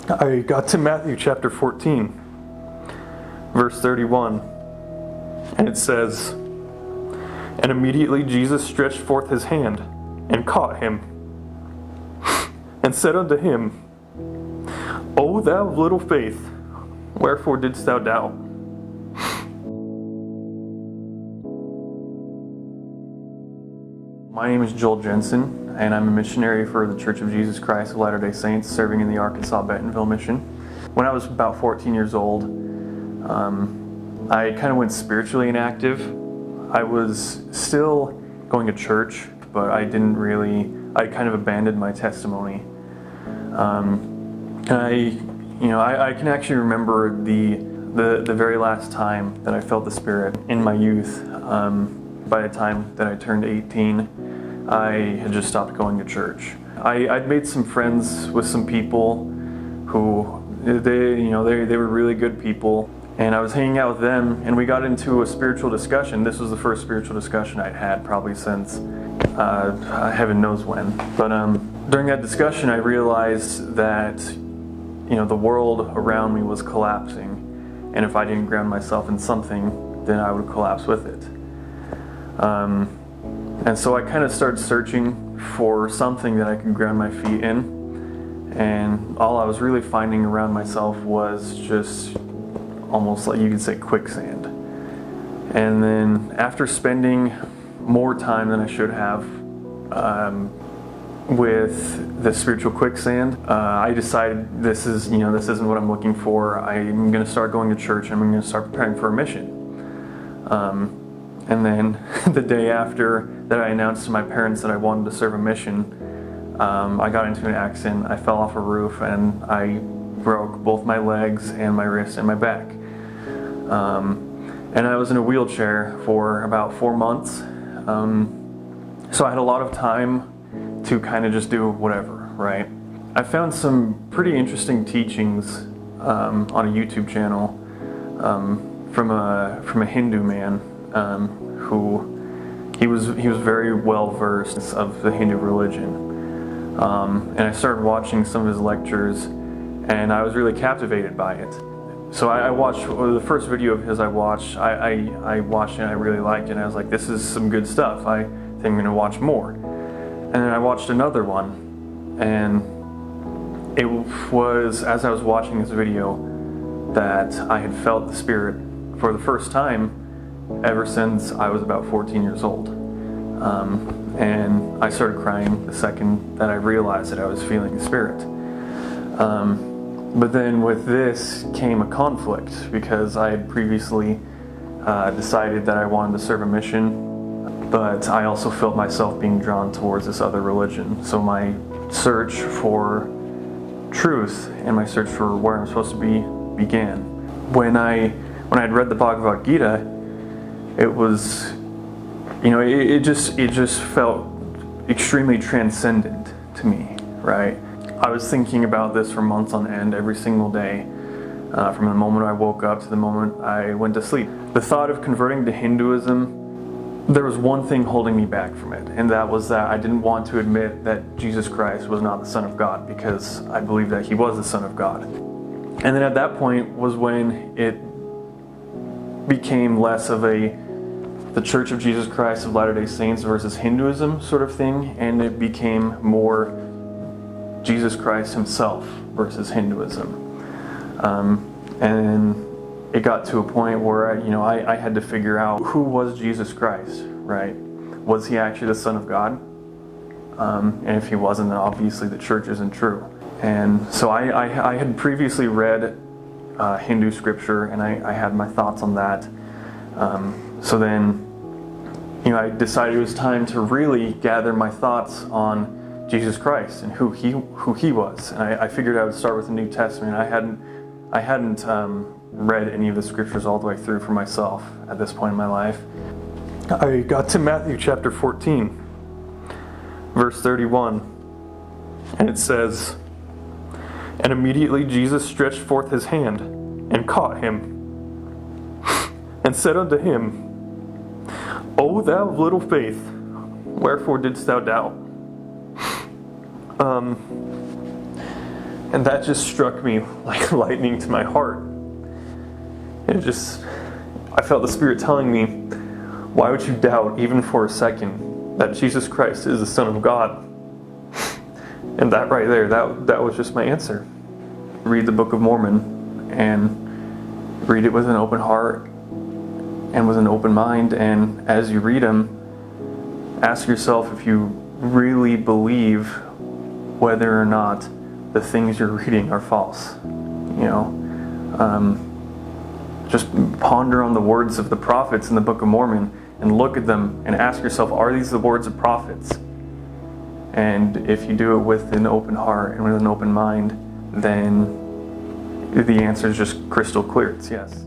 I got to Matthew chapter 14, verse 31, and it says, "And immediately Jesus stretched forth his hand and caught him, and said unto him, O thou of little faith, wherefore didst thou doubt?" My name is Joel Jensen, and I'm a missionary for the Church of Jesus Christ of Latter-day Saints, serving in the Arkansas Bentonville mission. When I was about 14 years old, I kind of went spiritually inactive. I was still going to church, but I kind of abandoned my testimony. I can actually remember the very last time that I felt the Spirit in my youth. By the time that I turned 18, I had just stopped going to church. I'd made some friends with some people who they were really good people, and I was hanging out with them, and we got into a spiritual discussion. This was the first spiritual discussion I'd had probably since heaven knows when. But during that discussion, I realized that the world around me was collapsing, and if I didn't ground myself in something, then I would collapse with it. And so I kind of started searching for something that I could ground my feet in, and all I was really finding around myself was just almost like you could say quicksand. And then after spending more time than I should have with the spiritual quicksand, I decided this isn't what I'm looking for. I'm going to start going to church, and I'm going to start preparing for a mission. And then the day after that I announced to my parents that I wanted to serve a mission, I got into an accident. I fell off a roof and I broke both my legs and my wrist and my back. And I was in a wheelchair for about 4 months. So I had a lot of time to kind of just do whatever, right? I found some pretty interesting teachings on a YouTube channel from a Hindu man. Who he was very well versed of the Hindu religion, and I started watching some of his lectures, and I was really captivated by it. So I watched the first video of his. I watched it and I really liked it. And I was like, this is some good stuff. I think I'm going to watch more. And then I watched another one, and it was as I was watching this video that I had felt the Spirit for the first time ever since I was about 14 years old. And I started crying the second that I realized that I was feeling the Spirit. But then with this came a conflict, because I had previously decided that I wanted to serve a mission, but I also felt myself being drawn towards this other religion. So my search for truth and my search for where I'm supposed to be began. When I had read the Bhagavad Gita, it was, it just felt extremely transcendent to me, right? I was thinking about this for months on end, every single day, from the moment I woke up to the moment I went to sleep. The thought of converting to Hinduism, there was one thing holding me back from it, and that was that I didn't want to admit that Jesus Christ was not the Son of God, because I believed that He was the Son of God. And then at that point was when it became less of the Church of Jesus Christ of Latter-day Saints versus Hinduism sort of thing, and it became more Jesus Christ Himself versus Hinduism. And it got to a point where I had to figure out, who was Jesus Christ, right? Was He actually the Son of God? And if He wasn't, then obviously the church isn't true. And so I had previously read Hindu scripture, and I had my thoughts on that. So then, I decided it was time to really gather my thoughts on Jesus Christ and who he was. And I figured I would start with the New Testament. I hadn't read any of the scriptures all the way through for myself at this point in my life. I got to Matthew chapter 14, verse 31, and it says, "And immediately Jesus stretched forth his hand and caught him, and said unto him, O thou of little faith, wherefore didst thou doubt?" And that just struck me like lightning to my heart. I felt the Spirit telling me, why would you doubt even for a second that Jesus Christ is the Son of God? And that right there, that was just my answer. Read the Book of Mormon and read it with an open heart and with an open mind. And as you read them, ask yourself if you really believe whether or not the things you're reading are false. Just ponder on the words of the prophets in the Book of Mormon and look at them and ask yourself, are these the words of prophets? And if you do it with an open heart and with an open mind, then the answer is just crystal clear. It's yes.